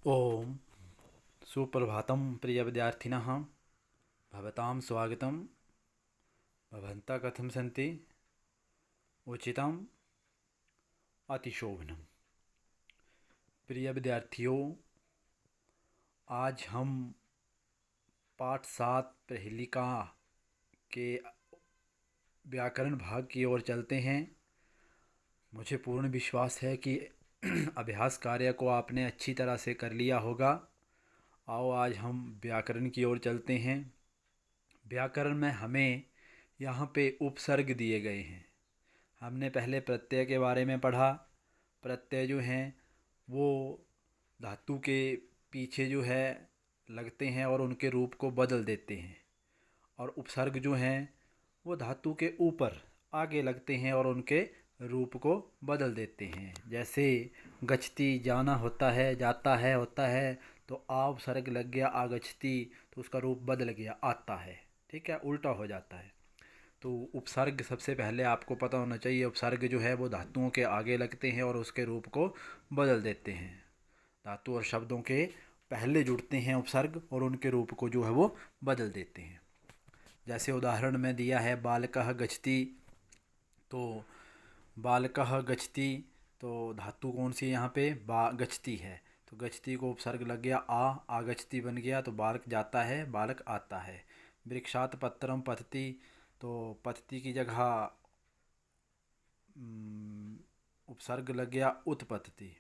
ओम सुप्रभातं प्रियविद्यार्थिनः भवतां स्वागतं। भवन्तः कथं सन्ति? उचितम् अतिशोभनम्। प्रिय विद्यार्थियों, आज हम पाठ 7 प्रहेलिका के व्याकरण भाग की ओर चलते हैं। मुझे पूर्ण विश्वास है कि अभ्यास कार्य को आपने अच्छी तरह से कर लिया होगा। आओ आज हम व्याकरण की ओर चलते हैं। व्याकरण में हमें यहाँ पे उपसर्ग दिए गए हैं। हमने पहले प्रत्यय के बारे में पढ़ा। प्रत्यय जो हैं वो धातु के पीछे जो है लगते हैं और उनके रूप को बदल देते हैं, और उपसर्ग जो हैं वो धातु के ऊपर आगे लगते हैं और उनके रूप को बदल देते हैं। जैसे गच्छति जाना होता है, जाता है होता है, तो आ उपसर्ग लग गया आगच्छति, तो उसका रूप बदल गया आता है। ठीक है, उल्टा हो जाता है। तो उपसर्ग सबसे पहले आपको पता होना चाहिए। उपसर्ग जो है वो धातुओं के आगे लगते हैं और उसके रूप को बदल देते हैं। धातु और शब्दों के पहले जुड़ते हैं उपसर्ग और उनके रूप को जो है वो बदल देते हैं। जैसे उदाहरण में दिया है बालकः गच्छति, तो बालकः गच्छति, तो धातु कौन सी यहाँ पे बा गच्छति है, तो गच्छति को उपसर्ग लग गया आगच्छति बन गया, तो बालक जाता है बालक आता है। वृक्षात पत्रम पतति, तो पतति की जगह उपसर्ग लग गया उत्पतति।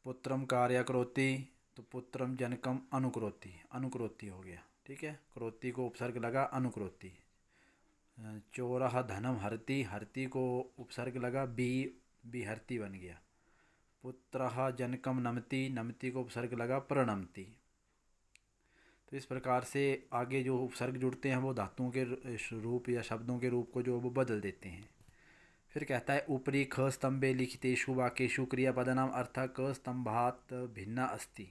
पुत्रम कार्य करोति, तो पुत्रम जनकम अनुकरोति, अनुकरोति हो गया। ठीक है, करोति को उपसर्ग लगा अनुकरोति। चोरः धनम हरति, हरति को उपसर्ग लगा बिहरति बन गया। पुत्रः जनकम नमति, नमति को उपसर्ग लगा प्रणमति। तो इस प्रकार से आगे जो उपसर्ग जुड़ते हैं वो धातुओं के रूप या शब्दों के रूप को जो वो बदल देते हैं। फिर कहता है ऊपरी ख स्तंभे लिखितेषु वाक्येषु क्रियापदानाम अर्थः क स्तंभात भिन्ना अस्ति।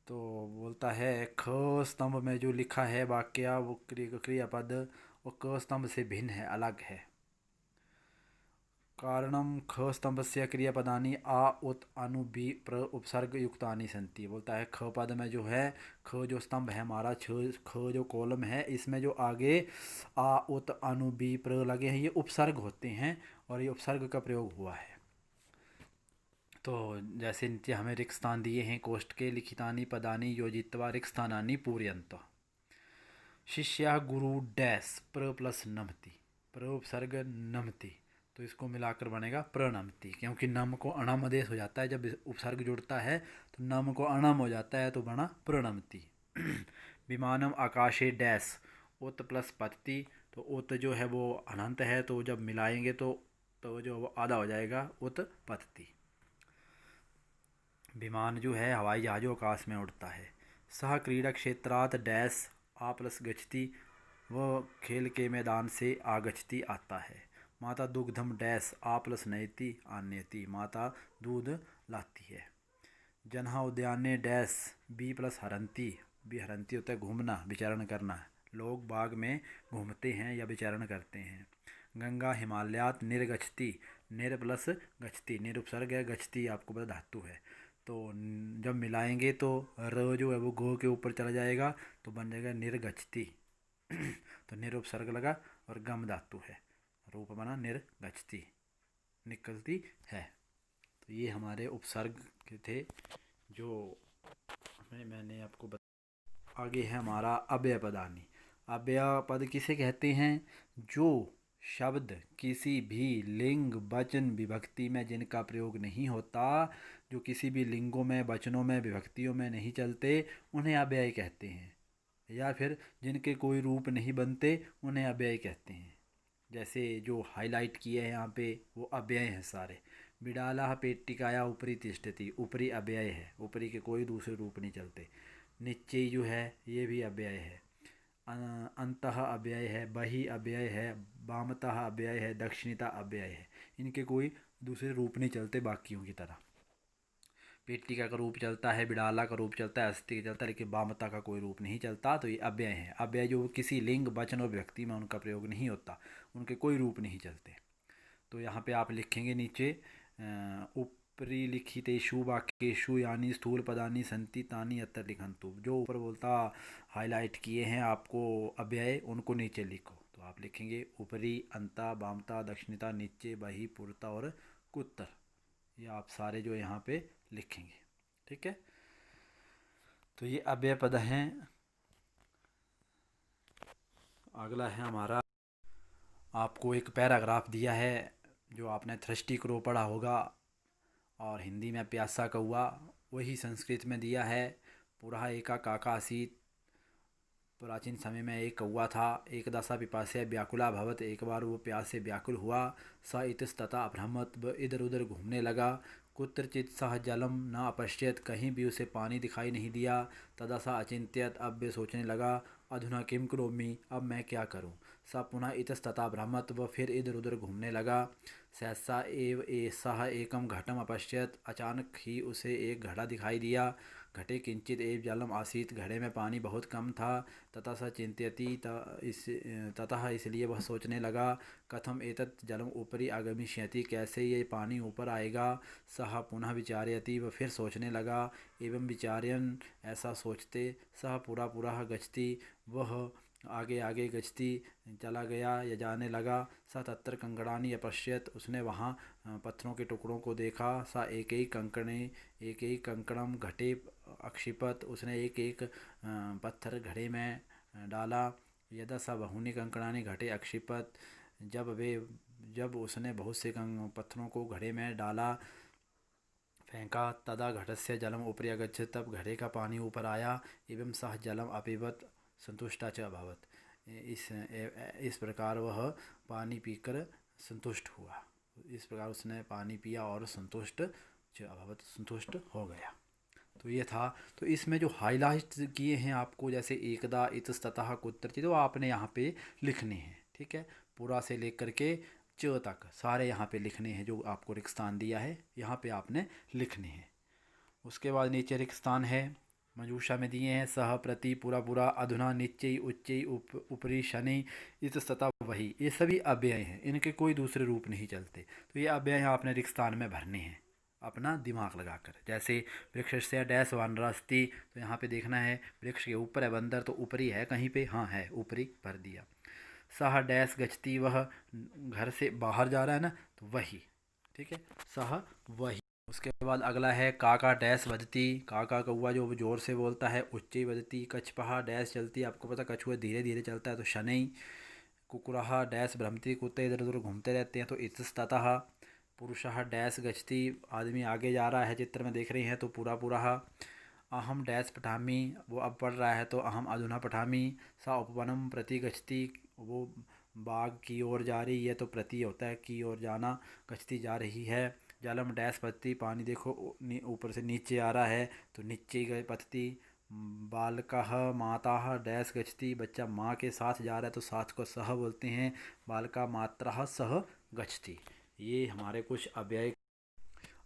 तो बोलता है ख स्तंभ में जो लिखा है वाक्य वो क्रियापद वो क स्तंभ से भिन्न है, अलग है। कारणम ख स्तंभस्य क्रियापदानि आ उत अनु बी प्र उपसर्ग युक्तानि सन्ति। बोलता है ख पद में जो है, ख जो स्तंभ है हमारा, ख जो कॉलम है, इसमें जो आगे आ उत अनु बी प्र लगे हैं ये उपसर्ग होते हैं और ये उपसर्ग का प्रयोग हुआ है। तो जैसे नीचे हमें रिक्त स्थान दिए हैं, कोष्ठ के लिखितानि पदानि योजित्वा रिक्त स्थानानि पूरयन्तः। शिष्य गुरु डैश प्र प्लस नमति, प्र उपसर्ग नमति, तो इसको मिलाकर बनेगा प्रणमति। क्योंकि नम को अणम आदेश हो जाता है, जब उपसर्ग जुड़ता है तो नम को अणम हो जाता है, तो बना प्रणमति। विमानम आकाशे डैश उत प्लस पतति, तो उत जो है वो अनंत है, तो जब मिलाएंगे तो जो वो आधा हो जाएगा उत पतति। विमान जो है हवाई जहाज जो आकाश में उड़ता है। सह क्रीडा क्षेत्रात डैश आ प्लस गच्छति, वह खेल के मैदान से आगच्छति आता है। माता दुग्धम डैश आ प्लस नयति आन्यति, माता दूध लाती है। जनहा उद्याने डैश बी प्लस हरंती, बी हरंती होता है घूमना, विचरण करना। लोग बाग में घूमते हैं या विचरण करते हैं। गंगा हिमालयात निर्गच्छति, निर प्लस गच्छति, निर उपसर्ग है, गच्छति आपको पता धातु है, तो जब मिलाएंगे तो र जो है वो गो के ऊपर चला जाएगा, तो बन जाएगा निर्गच्छति। तो निर उपसर्ग लगा और गम धातु है, रूप बना निर्गच्छति, निकलती है। तो ये हमारे उपसर्ग के थे जो मैंने आपको बता। आगे है हमारा अव्यय पदानि। अव्यय पद किसे कहते हैं? जो शब्द किसी भी लिंग वचन विभक्ति में जिनका प्रयोग नहीं होता, जो किसी भी लिंगों में वचनों में विभक्तियों में नहीं चलते, उन्हें अव्यय कहते हैं। या फिर जिनके कोई रूप नहीं बनते उन्हें अव्यय कहते हैं। जैसे जो हाईलाइट किए हैं यहाँ पे वो अव्यय हैं सारे। बिडाला पेटिकाया ऊपरी तिष्ठति, ऊपरी अव्यय है, ऊपरी के कोई दूसरे रूप नहीं चलते। नीचे जो है ये भी अव्यय है। अंतः अव्यय है, बहि अव्यय है, वामतः अव्यय है, दक्षिणतः अव्यय है। इनके कोई दूसरे रूप नहीं चलते बाकियों की तरह। पेटिका का रूप चलता है, बिड़ाला का रूप चलता है, अस्थि का चलता है, लेकिन वामता का कोई रूप नहीं चलता। तो ये अव्यय है। अव्यय जो किसी लिंग वचन और व्यक्ति में उनका प्रयोग नहीं होता, उनके कोई रूप नहीं चलते। तो यहाँ पे आप लिखेंगे नीचे उपरिलिखितेषु वाक्येषु यानी स्थूल पदानि सन्ति तानि अत्र लिखन्तु। जो ऊपर बोलता हाईलाइट किए हैं आपको अव्यय, उनको नीचे लिखो। तो आप लिखेंगे ऊपरी, अंता, वामता, दक्षिणता, नीचे, बही, पूर्वता और उत्तर। ये आप सारे जो यहाँ पे लिखेंगे, ठीक है। तो ये अव्यय पद हैं। अगला है हमारा, आपको एक पैराग्राफ दिया है जो आपने थ्रष्टी क्रो पढ़ा होगा और हिंदी में प्यासा कौआ, वही संस्कृत में दिया है। पुरः एका काका आसीत्। प्राचीन समय में एक कौआ था। एक दशा पिपास्य व्याकुला भवत। एक बार वो प्यास से व्याकुल हुआ। स इतस्ततः अभ्रमत, वह इधर उधर घूमने लगा। कुत्रचित् सह जलम न अपश्यत, कहीं भी उसे पानी दिखाई नहीं दिया। तदा स अचिंत्यत, अब वे सोचने लगा। अधुना किम करोमि, अब मैं क्या करूं। स पुनः इतस्ततः भ्रमत, वह फिर इधर उधर घूमने लगा। सहसा एव सह एकम घटम अपश्यत, अचानक ही उसे एक घड़ा दिखाई दिया। घटे किंचित एव जलम आसीत, घड़े में पानी बहुत कम था। ततः स चिंत्यति, ततः इसलिए वह सोचने लगा। कथम एतत् जलम ऊपरी आगमिष्यति, कैसे ये पानी ऊपर आएगा। सह पुनः विचारयति, वह फिर सोचने लगा। एवं विचार्यन, ऐसा सोचते, सह पुरा पुरः गच्छति, वह आगे आगे गच्छति चला गया या जाने लगा। स तत्र कंकड़ानि अपश्यत, उसने वहाँ पत्थरों के टुकड़ों को देखा। सा एक एक कंकणम घटे अक्षिपत, उसने एक एक पत्थर घड़े में डाला। यदा स बहूनि कंकड़ानि घटे अक्षिपत, जब उसने बहुत से पत्थरों को घड़े में डाला, फेंका, तदा घटस्य जलम ऊपरी अगच्छत, तब घड़े का पानी ऊपर आया। एवं सह जलम अपिबत संतुष्टा च अभवत, इस प्रकार वह पानी पीकर संतुष्ट हुआ। इस प्रकार उसने पानी पिया और संतुष्ट च अभवत, संतुष्ट हो गया। तो ये था। तो इसमें जो हाईलाइट किए हैं आपको, जैसे एकदा, इतस्ततः, कुत्रचित, तो आपने यहाँ पे लिखने हैं, ठीक है। पूरा से लेकर के च तक सारे यहाँ पे लिखने हैं। जो आपको रिक्त स्थान दिया है यहाँ पे आपने लिखने हैं। उसके बाद नीचे रिक्त स्थान है, मंजूषा में दिए हैं। सह, प्रति, पूरा पूरा, अधुना, निश्चय, उच्चय, ऊपरी, शनि, इतस्ततः, वही। ये सभी अव्यय हैं, इनके कोई दूसरे रूप नहीं चलते। तो ये अव्यय आपने रिक्त स्थान में भरने हैं अपना दिमाग लगाकर। जैसे वृक्षस्य डैश वानरास्ति, तो यहाँ पे देखना है वृक्ष के ऊपर है बंदर, तो ऊपरी है कहीं पे, हाँ है, ऊपरी भर दिया। सह डैश गच्छति, वह घर से बाहर जा रहा है ना, तो वही, ठीक है, सह वही। उसके बाद अगला है काका डैश वदती, काका कौआ जो जोर से बोलता है। उच्ची वदती, कछपहा डैश चलती, आपको पता कछुआ धीरे धीरे चलता है, तो शनई। कुकुरहा डैश भ्रमती, कुत्ते इधर उधर घूमते रहते हैं, तो इतस्ततः। पुरुषः डैश गच्छति, आदमी आगे जा रहा है, चित्र में देख रही हैं, तो पूरा पूरा। अहम डैश पठामि, वो अब पढ़ रहा है, तो अहम अधुना पठामि। सा उपवनम प्रति गच्छति, वो बाग की ओर जा रही है, तो प्रति होता है की ओर जाना, गच्छति जा रही है। जलम डैश पतति, पानी देखो ऊपर से नीचे आ रहा है, तो नीचे गए पतति। बालकः माता डैश गच्छति, बच्चा माँ के साथ जा रहा है, तो साथ को सह बोलते हैं। बालका मात्रः सह गच्छति। ये हमारे कुछ अव्यय।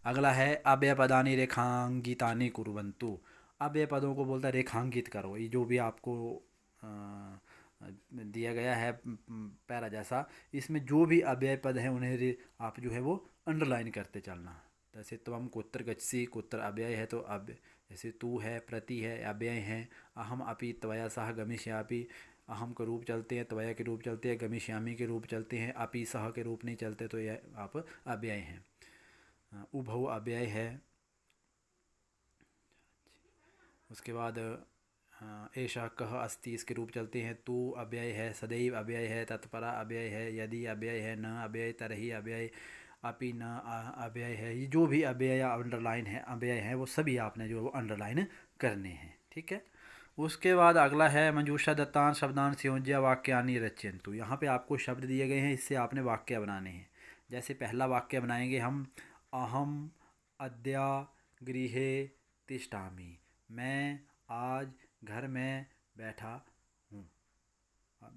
अगला है अव्यय पदानि रेखांकितानि कुर्वन्तु। अव्यय पदों को बोलता है रेखांकित करो। ये जो भी आपको दिया गया है पैरा जैसा, इसमें जो भी अव्यय पद हैं उन्हें आप जो है वो अंडरलाइन करते चलना। जैसे त्वम कुत्र गच्छसि, कुत्र अव्यय है, तो अव्यय। जैसे तू है, प्रति है, अव्यय हैं। अहम अपि त्वया सह गमिष्यामि, अहम के रूप चलते हैं, त्वया के रूप चलते हैं, गमिष्यामि के रूप चलते हैं, अपि सह के रूप नहीं चलते, तो यह आप अव्यय हैं। उभौ अव्यय है। उसके बाद एषा कह अस्ति, इसके रूप चलते हैं। तू अव्यय है, सदैव अव्यय है, तत्परा अव्यय है, यदि अव्यय है, न अव्यय, तरही अव्यय, अपि न अव्यय है। ये जो भी अव्यय या अंडरलाइन है, अव्यय हैं, वो सभी आपने जो है वो अंडरलाइन करने हैं, ठीक है। उसके बाद अगला है मंजूषा दत्तान शब्दान संयोज्य वाक्यानि रचयन्तु। यहाँ पे आपको शब्द दिए गए हैं, इससे आपने वाक्य बनाने हैं। जैसे पहला वाक्य बनाएंगे हम, अहम अद्य गृहे तिष्ठामि, मैं आज घर में बैठा हूँ,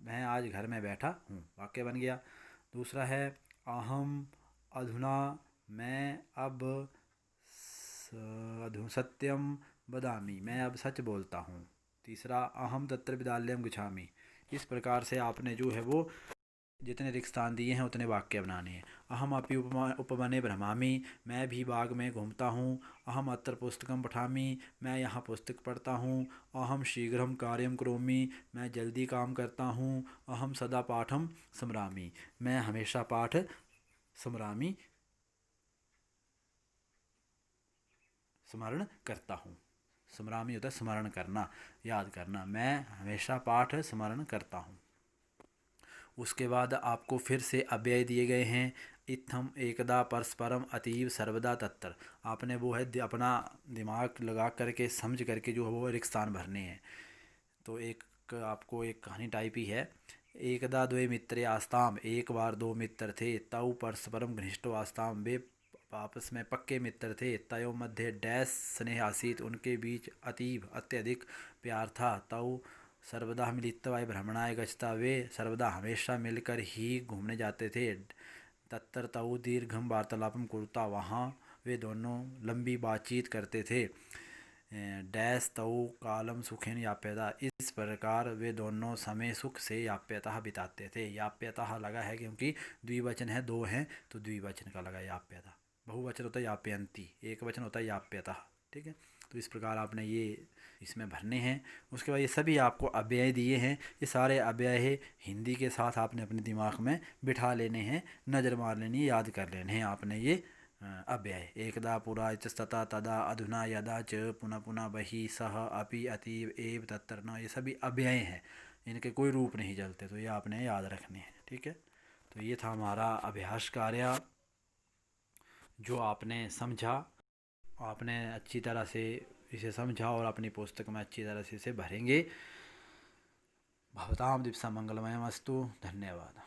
मैं आज घर में बैठा हूँ, वाक्य बन गया। दूसरा है अहम अधुना, मैं अब सत्यम वदामि, मैं अब सच बोलता हूँ। तीसरा अहम तत्र विद्यालयम गच्छामि। इस प्रकार से आपने जो है वो जितने रिक्त स्थान दिए हैं उतने वाक्य बनाने हैं। अहम अपि उपवने भ्रमामि, मैं भी बाग में घूमता हूँ। अहम अत्र पुस्तकम पठामि, मैं यहाँ पुस्तक पढ़ता हूँ। अहम शीघ्रम कार्यम करोमि, मैं जल्दी काम करता हूँ। अहम सदा पाठम स्मरामि, मैं हमेशा पाठ स्मरामि स्मरण करता हूँ। स्मरामि होता है स्मरण करना, याद करना। मैं हमेशा पाठ स्मरण करता हूँ। उसके बाद आपको फिर से अव्यय दिए गए हैं। इत्थम एकदा परस्परम अतीव सर्वदा तत्तर। आपने वो है अपना दिमाग लगा करके समझ करके जो है वो रिक्त स्थान भरने हैं। तो एक आपको एक कहानी टाइप ही है। एकदा द्वे मित्रे आस्ताम, एक बार दो मित्र थे। तौ परस्परम घनिष्ठो आस्ताम, वे आपस में पक्के मित्र थे। तयो मध्य डैश स्नेह आसीत, उनके बीच अतीब अत्यधिक प्यार था। तौ सर्वदा मिलित्वा भ्रमणाय गच्छता, वे सर्वदा हमेशा मिलकर ही घूमने जाते थे। तत्र तौ दीर्घम वार्तालापम कुरुता, वहाँ वे दोनों लंबी बातचीत करते थे। डैश तौ कालम सुखेन याप्यता, इस प्रकार वे दोनों समय सुख से याप्यतः बिताते थे। याप्यतः लगा है क्योंकि द्विवचन है, दो हैं तो द्विवचन का लगा याप्यतः। बहुवचन होता है याप्यंती, एक वचन होता है याप्यतः। ठीक है, तो इस प्रकार आपने ये इसमें भरने हैं। उसके बाद ये सभी आपको अव्यय दिए हैं। ये सारे अव्यय हिंदी के साथ आपने अपने दिमाग में बिठा लेने हैं, नज़र मार लेनी है, याद कर लेने हैं आपने ये अव्यय। एकदा पुरा इतस्ततः तदा अधुना यदा च पुनः पुनः वही सह अपि अतीव एव तत्र न, ये सभी अव्यय हैं, इनके कोई रूप नहीं चलते, तो ये आपने याद रखने हैं। ठीक है, तो ये था हमारा अभ्यास कार्य जो आपने समझा। आपने अच्छी तरह से इसे समझा और अपनी पुस्तक में अच्छी तरह से इसे भरेंगे। भवतां दिवसा मंगलमयमस्तु। धन्यवाद।